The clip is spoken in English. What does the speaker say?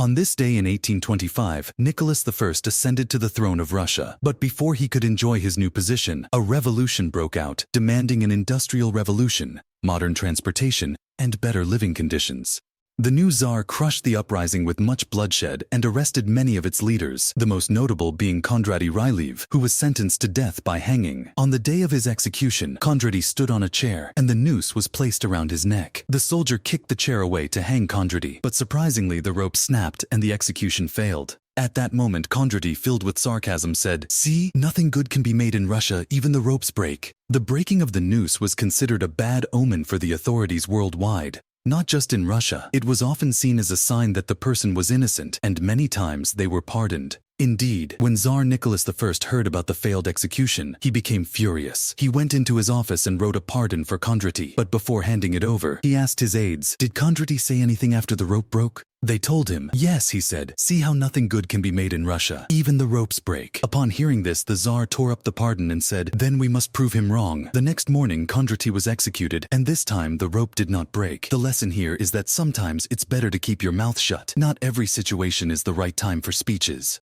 On this day in 1825, Nicholas I ascended to the throne of Russia. But before he could enjoy his new position, a revolution broke out, demanding an industrial revolution, modern transportation, and better living conditions. The new Tsar crushed the uprising with much bloodshed and arrested many of its leaders, the most notable being Kondraty Ryleev, who was sentenced to death by hanging. On the day of his execution, Kondraty stood on a chair, and the noose was placed around his neck. The soldier kicked the chair away to hang Kondraty, but surprisingly the rope snapped and the execution failed. At that moment, Kondraty, filled with sarcasm, said, "See, nothing good can be made in Russia, even the ropes break." The breaking of the noose was considered a bad omen for the authorities worldwide. Not just in Russia, it was often seen as a sign that the person was innocent, and many times they were pardoned. Indeed, when Tsar Nicholas I heard about the failed execution, he became furious. He went into his office and wrote a pardon for Kondraty. But before handing it over, he asked his aides, "Did Kondraty say anything after the rope broke?" They told him, "Yes," he said. "See how nothing good can be made in Russia. Even the ropes break." Upon hearing this, the Tsar tore up the pardon and said, "Then we must prove him wrong." The next morning, Kondraty was executed, and this time the rope did not break. The lesson here is that sometimes it's better to keep your mouth shut. Not every situation is the right time for speeches.